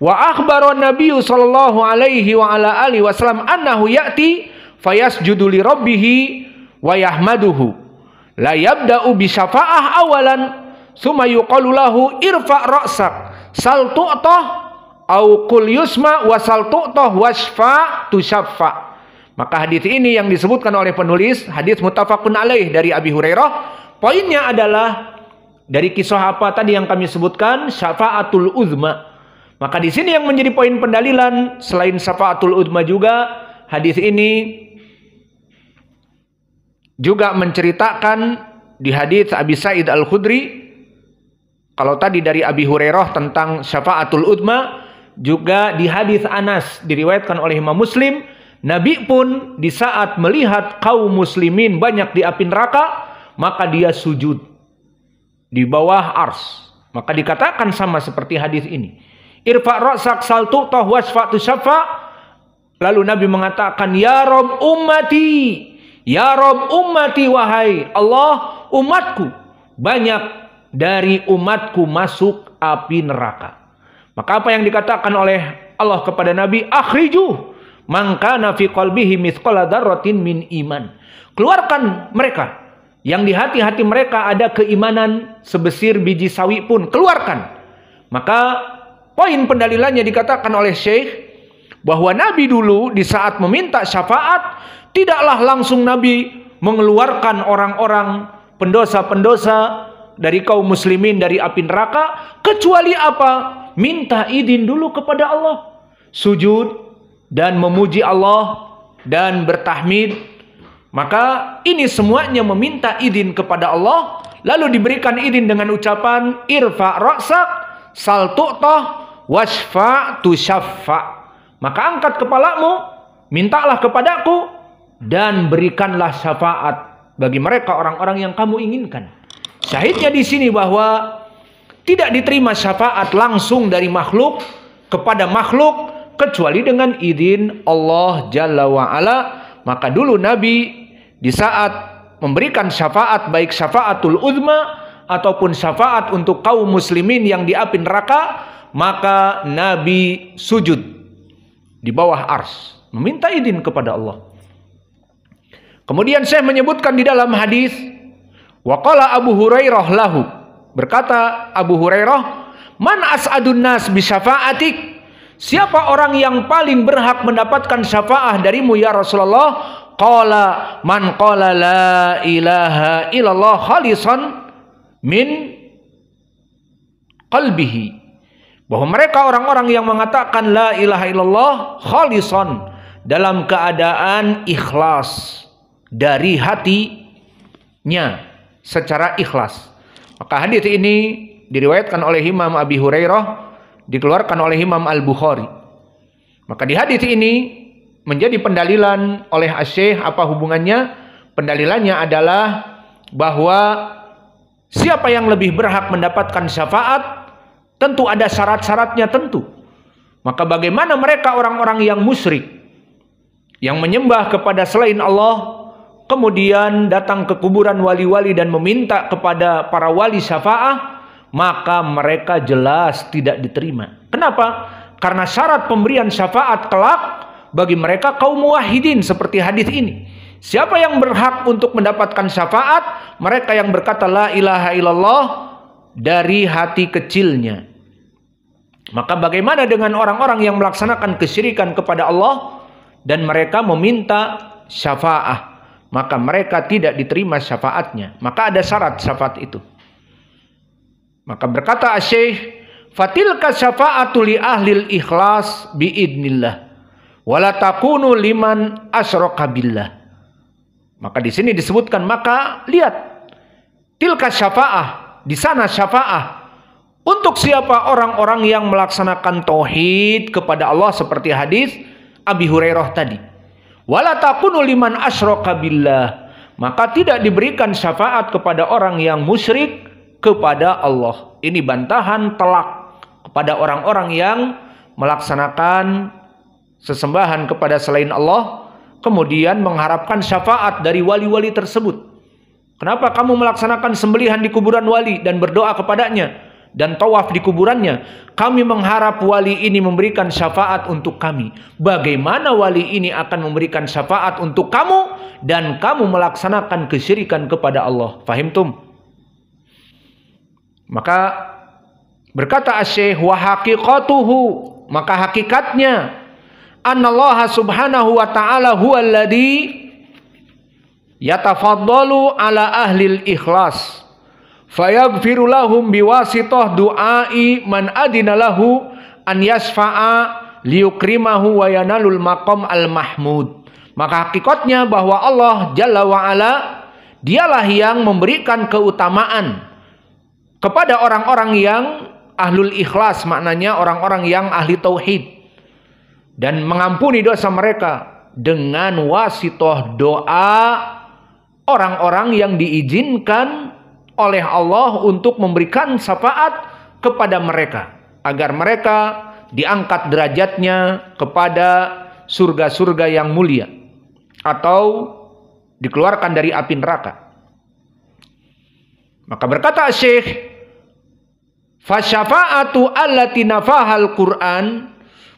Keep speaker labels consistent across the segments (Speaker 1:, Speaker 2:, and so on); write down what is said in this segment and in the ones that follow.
Speaker 1: Wa akhbara Nabi sallallahu alaihi wa ala alihi wasallam annahu ya'ti fayasjudu li rabbih wa yahmaduhu. La yabda'u bi syafa'ah awalan, tsumma yuqalu lahu irfa' ra'sak, sal tu'tah au qul yusma wa sal tu'tah wasfa tusyaffa. Maka hadis ini yang disebutkan oleh penulis, hadis muttafaqun alaih dari Abi Hurairah. Poinnya adalah dari kisah apa tadi yang kami sebutkan, syafaatul uzma. Maka di sini yang menjadi poin pendalilan selain syafaatul uzma juga, hadis ini juga menceritakan di hadis Abi Sa'id Al-Khudri. Kalau tadi dari Abi Hurairah tentang syafaatul uzma, juga di hadis Anas diriwayatkan oleh Imam Muslim, Nabi pun di saat melihat kaum muslimin banyak di api neraka, maka dia sujud di bawah ars. Maka dikatakan sama seperti hadis ini. Irfa' ra'sak sal tu'tah wasfa tusyaffa. Lalu Nabi mengatakan, ya Rabb ummati, ya Rabb ummati, wahai Allah umatku, banyak dari umatku masuk api neraka. Maka apa yang dikatakan oleh Allah kepada Nabi, akhrijuh man kana fi qalbihi mithqala dzarratin min iman. Keluarkan mereka yang di hati-hati mereka ada keimanan sebesar biji sawi pun, keluarkan. Maka poin pendalilannya dikatakan oleh Syekh bahwa Nabi dulu di saat meminta syafaat, tidaklah langsung Nabi mengeluarkan orang-orang pendosa-pendosa dari kaum muslimin dari api neraka, kecuali apa? Minta izin dulu kepada Allah, sujud dan memuji Allah dan bertahmid. Maka ini semuanya meminta izin kepada Allah, lalu diberikan izin dengan ucapan irfa' ra'sak sal tu'tah wasfa tusyaffa. Maka angkat kepalamu, mintalah kepadaku, dan berikanlah syafaat bagi mereka orang-orang yang kamu inginkan. Syahidnya di sini bahwa tidak diterima syafaat langsung dari makhluk kepada makhluk kecuali dengan izin Allah Jalla wa'ala. Maka dulu Nabi di saat memberikan syafaat, baik syafaatul uzma ataupun syafaat untuk kaum muslimin yang di api neraka, maka Nabi sujud di bawah ars, meminta izin kepada Allah. Kemudian saya menyebutkan di dalam hadis, waqala Abu Hurairah lahu, berkata Abu Hurairah, man as'adun nas bi syafaatik, siapa orang yang paling berhak mendapatkan syafaat darimu ya Rasulullah? Qala man qala la ilaha illallah khalisan min qalbihi, bahwa mereka orang-orang yang mengatakan la ilaha illallah khalisan, dalam keadaan ikhlas dari hatinya secara ikhlas. Maka hadis ini diriwayatkan oleh Imam Abi Hurairah, dikeluarkan oleh Imam Al-Bukhari. Maka di hadis ini menjadi pendalilan oleh Asy-Syaikh. Apa hubungannya? Pendalilannya adalah bahwa siapa yang lebih berhak mendapatkan syafaat, tentu ada syarat-syaratnya tentu. Maka bagaimana mereka orang-orang yang musyrik, yang menyembah kepada selain Allah, kemudian datang ke kuburan wali-wali dan meminta kepada para wali syafaat, maka mereka jelas tidak diterima. Kenapa? Karena syarat pemberian syafaat kelak bagi mereka kaum muwahhidin seperti hadis ini. Siapa yang berhak untuk mendapatkan syafaat? Mereka yang berkata la ilaha illallah dari hati kecilnya. Maka bagaimana dengan orang-orang yang melaksanakan kesyirikan kepada Allah dan mereka meminta syafaat? Maka mereka tidak diterima syafaatnya. Maka ada syarat syafaat itu. Maka berkata Asy-Syaikh, fatilka syafa'atu li ahlil ikhlas biidnillah wala takunu liman asyraka billah. Maka di sini disebutkan, maka lihat tilka syafa'ah, di sana syafa'ah untuk siapa? Orang-orang yang melaksanakan tauhid kepada Allah seperti hadis Abi Hurairah tadi. Wala takunu liman asyraka billah, maka tidak diberikan syafaat kepada orang yang musyrik kepada Allah. Ini bantahan telak kepada orang-orang yang melaksanakan sesembahan kepada selain Allah, kemudian mengharapkan syafaat dari wali-wali tersebut. Kenapa kamu melaksanakan sembelihan di kuburan wali dan berdoa kepadanya? dan tawaf di kuburannya. Kami mengharap wali ini memberikan syafaat untuk kami. Bagaimana wali ini akan memberikan syafaat untuk kamu dan kamu melaksanakan kesyirikan kepada Allah? Fahimtum? Maka berkata Asy-Syaikh, wa haqiqatuhu, maka hakikatnya annallaha subhanahu wa ta'ala huwallazi yatafaddalu ala ahlil ikhlas fayaghfiru lahum biwasitah du'ai man adina lahu an yasfa'a liyukrimahu wa yanalul maqam al mahmud. Maka hakikatnya bahwa Allah Jalla wa Ala dialah yang memberikan keutamaan kepada orang-orang yang ahlul ikhlas, maknanya orang-orang yang ahli tauhid, dan mengampuni dosa mereka dengan wasitah doa orang-orang yang diizinkan oleh Allah untuk memberikan syafaat kepada mereka, agar mereka diangkat derajatnya kepada surga-surga yang mulia atau dikeluarkan dari api neraka. Maka berkata Syekh, fasyafa'atu allati nafahal Qur'an,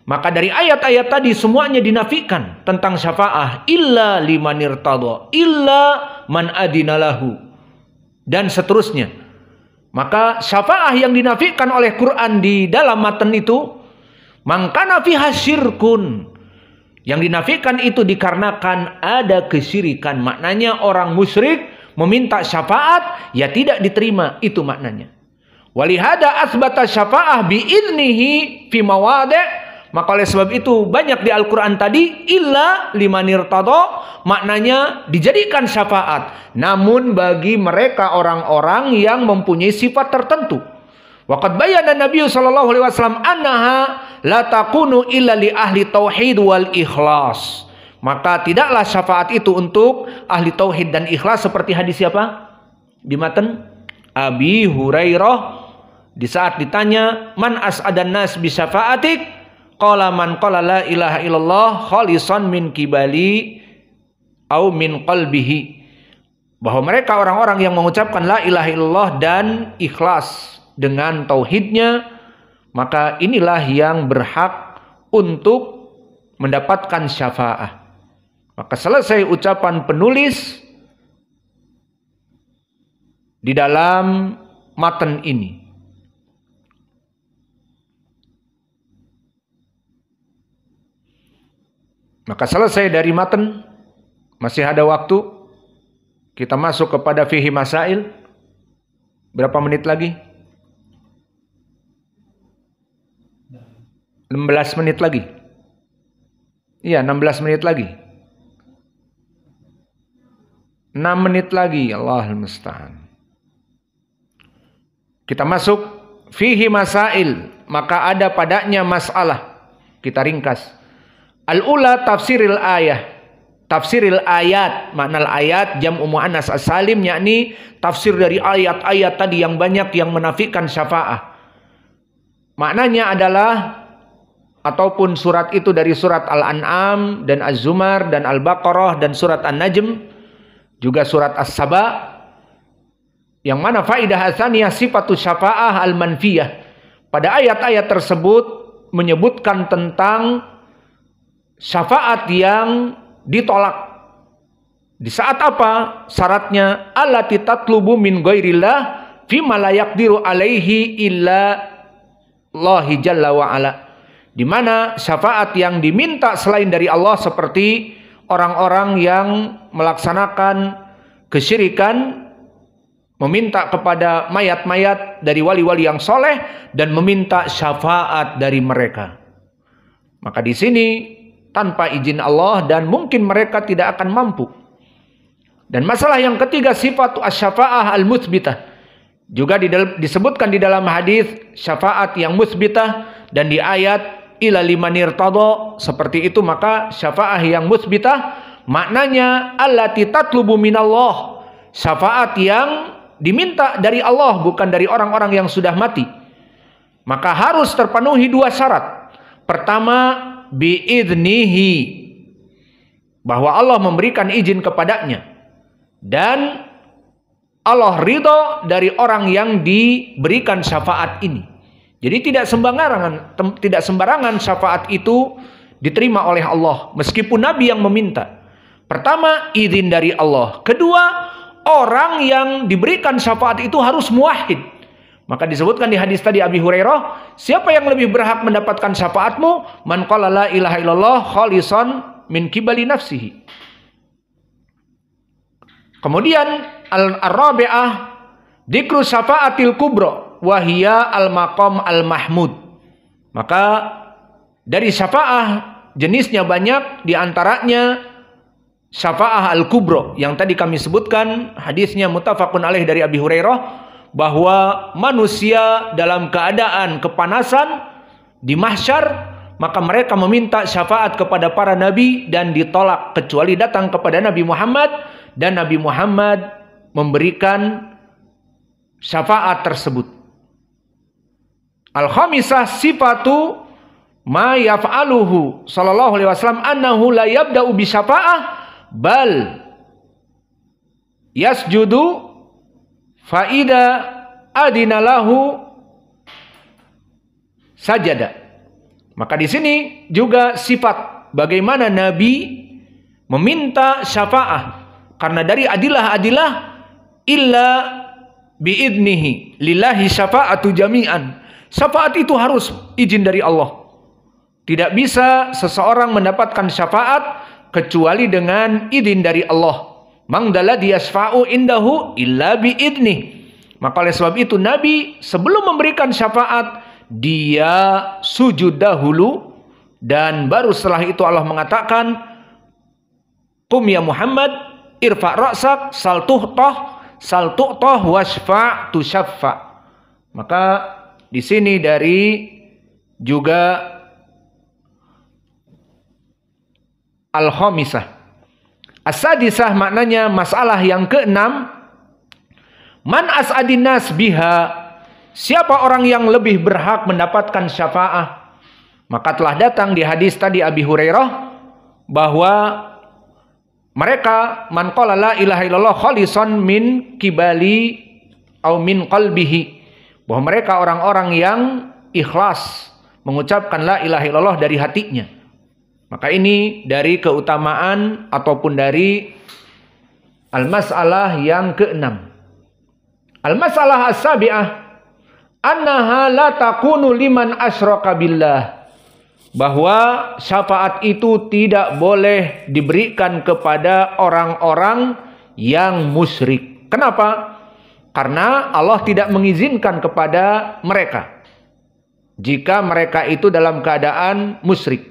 Speaker 1: maka dari ayat-ayat tadi semuanya dinafikan tentang syafaah, illa liman irtada, illa man adina lahu, dan seterusnya. Maka syafaah yang dinafikan oleh Quran di dalam matan itu, mangkana fiha syirkun, yang dinafikan itu dikarenakan ada kesyirikan. Maknanya orang musyrik meminta syafaat ya tidak diterima, itu maknanya. Walihada asbata syafa'ah bi'idnihi fi mawadi'. Maka oleh sebab itu banyak di Al-Quran tadi illa liman irtada, maknanya dijadikan syafaat namun bagi mereka orang-orang yang mempunyai sifat tertentu. Waqad bayyana Nabi sallallahu alaihi wasallam annaha la takunu illa li ahli tauhid wal ikhlas. Maka tidaklah syafaat itu untuk ahli tauhid dan ikhlas, seperti hadis siapa? Di matan Abi Hurairah, di saat ditanya man as'adan nas bi syafaatik, qala man qala la ilaha illallah khalisan min kibali au min qalbihi, bahwa mereka orang-orang yang mengucapkan la ilaha illallah dan ikhlas dengan tauhidnya, maka inilah yang berhak untuk mendapatkan syafaat. Maka selesai ucapan penulis di dalam matan ini. Maka selesai dari matan, masih ada waktu, kita masuk kepada fihi masail. Berapa menit lagi? 16 menit lagi. Iya, 16 menit lagi. 6 menit lagi, Allahul musta'an. Kita masuk fihi masail, maka ada padanya masalah. Kita ringkas. Al-ula tafsiril ayat. Tafsiril ayat, makna ayat jam'u muannas as-salim, yakni tafsir dari ayat-ayat tadi yang banyak yang menafikan syafaat. Maknanya adalah, ataupun surat itu dari surat Al-An'am dan Az-Zumar dan Al-Baqarah dan surat An-Najm, juga surat As-Saba, yang mana faidah asaniyah sifatus syafa'ah al-manfiyah. Pada ayat-ayat tersebut menyebutkan tentang syafaat yang ditolak. Di saat apa? Syaratnya allati tatlubu min ghairillah fima la yaqdiru alaihi illa Allah jalla wa ala. Di mana syafaat yang diminta selain dari Allah, seperti orang-orang yang melaksanakan kesyirikan, meminta kepada mayat-mayat dari wali-wali yang soleh dan meminta syafaat dari mereka. Maka di sini tanpa izin Allah dan mungkin mereka tidak akan mampu. Dan masalah yang ketiga, sifat asy-syafa'ah al-mutsbitah, juga disebutkan di dalam hadis syafaat yang mutsbitah, dan di ayat ila liman irtada seperti itu. Maka syafaat yang mutsbitah maknanya allati tatlubu minallah, syafaat yang diminta dari Allah, bukan dari orang-orang yang sudah mati. Maka harus terpenuhi dua syarat. Pertama, biidnihi, bahwa Allah memberikan izin kepadanya, dan Allah ridho dari orang yang diberikan syafaat ini. Jadi tidak sembarangan syafaat itu diterima oleh Allah meskipun Nabi yang meminta. Pertama, izin dari Allah. Kedua, orang yang diberikan syafaat itu harus muwahhid. Maka disebutkan di hadis tadi Abi Hurairah, siapa yang lebih berhak mendapatkan syafaatmu? Man qala la ilaha illallah khalisan min kibali nafsihi. Kemudian al-rabi'ah dzikru syafaatil kubra wa hiya al-maqam al-mahmud. Maka dari syafaah jenisnya banyak, di antaranya syafaah al-kubra yang tadi kami sebutkan, hadisnya muttafaqun alaih dari Abi Hurairah, bahwa manusia dalam keadaan kepanasan di mahsyar, maka mereka meminta syafaat kepada para nabi dan ditolak kecuali datang kepada Nabi Muhammad, dan Nabi Muhammad memberikan syafaat tersebut. Al-khamisah sifatu ma yaf'aluhu sallallahu alaihi wasallam annahu la yabda'u bi syafa'ah bal yasjudu faida adina lahu sajada. Maka di sini juga sifat bagaimana Nabi meminta syafaah, karena dari adilah illa biidnihi lillahi syafa'atu jami'an. Syafaat itu harus izin dari Allah. Tidak bisa seseorang mendapatkan syafaat kecuali dengan izin dari Allah. Mangdala yasfa'u indahu illa biidnih. Maka oleh sebab itu Nabi sebelum memberikan syafaat, dia sujud dahulu, dan baru setelah itu Allah mengatakan, qum ya Muhammad irfa' ra'sak sal tu'tah wasfa' tusyaffa. Maka di sini dari juga al-khamisah. As-sadisah maknanya masalah yang keenam, man as'adin nas biha, siapa orang yang lebih berhak mendapatkan syafaah. Maka telah datang di hadis tadi Abi Hurairah bahwa mereka man qala la ilaha illallah khalisan min kibali au min qalbihi, bahwa mereka orang-orang yang ikhlas mengucapkan la ilaha illallah dari hatinya. Maka ini dari keutamaan ataupun dari al-mas'alah yang keenam. Al-mas'alah as-sabi'ah annaha la takunu liman asyraka billah, bahwa syafaat itu tidak boleh diberikan kepada orang-orang yang musyrik. Kenapa? Karena Allah tidak mengizinkan kepada mereka jika mereka itu dalam keadaan musyrik.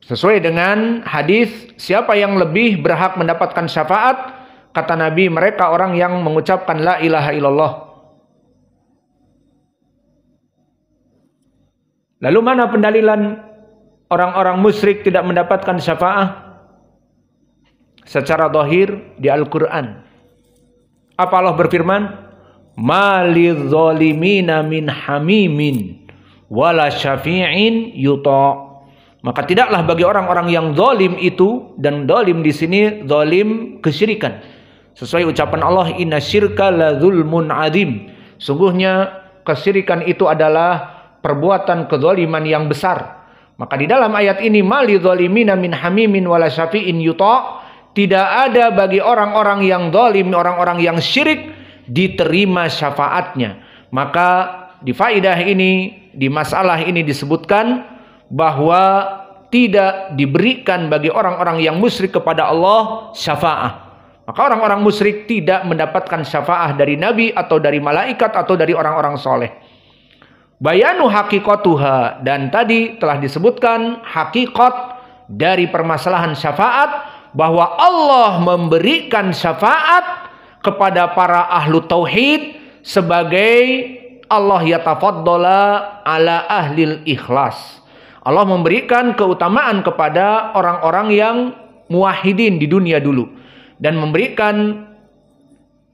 Speaker 1: Sesuai dengan hadis, siapa yang lebih berhak mendapatkan syafaat? Kata Nabi, mereka orang yang mengucapkan la ilaha illallah. Lalu mana pendalilan orang-orang musyrik tidak mendapatkan syafaat? Secara zahir di Al-Quran. Apa Allah berfirman? Ma lidzalimina min hamimin wala syafi'in yuta'. Maka tidaklah bagi orang-orang yang zalim itu, dan zalim di sini zalim kesyirikan. Sesuai ucapan Allah, inna syirka la zulmun adzim. Sungguhnya kesyirikan itu adalah perbuatan kezaliman yang besar. Maka di dalam ayat ini, mali zalimina min hamimin wala syafi'in yuta', tidak ada bagi orang-orang yang zalim, orang-orang yang syirik diterima syafaatnya. Maka di faidah ini, di masalah ini disebutkan bahwa tidak diberikan bagi orang-orang yang musyrik kepada Allah syafaah. Maka orang-orang musyrik tidak mendapatkan syafaah dari Nabi atau dari malaikat atau dari orang-orang soleh. Bayanu hakikatuha, dan tadi telah disebutkan hakikat dari permasalahan syafaat, bahwa Allah memberikan syafaat kepada para ahlu tauhid sebagai Allah yatafaddala ala ahlil ikhlas. Allah memberikan keutamaan kepada orang-orang yang muwahhidin di dunia dulu, dan memberikan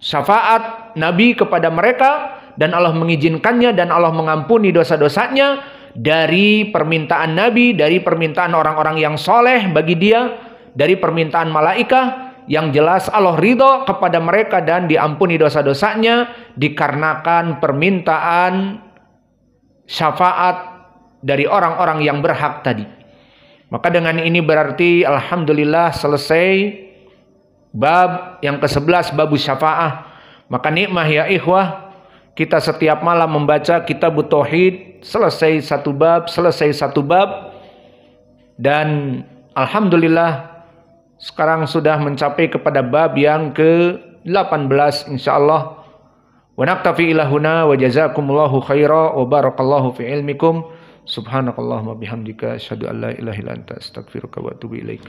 Speaker 1: syafaat Nabi kepada mereka, dan Allah mengizinkannya, dan Allah mengampuni dosa-dosanya dari permintaan Nabi, dari permintaan orang-orang yang soleh bagi dia, dari permintaan malaikat, yang jelas Allah ridho kepada mereka dan diampuni dosa-dosanya dikarenakan permintaan syafaat dari orang-orang yang berhak tadi. Maka dengan ini berarti alhamdulillah selesai bab yang ke-11, babus syafa'ah. Maka nikmah ya ikhwah, kita setiap malam membaca kitab tauhid, selesai satu bab, dan alhamdulillah sekarang sudah mencapai kepada bab yang ke-18 insyaallah. Wa naktafi ila huna wa jazakumullahu khaira wa barakallahu fi ilmikum. Subhanakallahumma bihamdika asyhadu an la ilaha illa anta astaghfiruka wa atubu ilaik.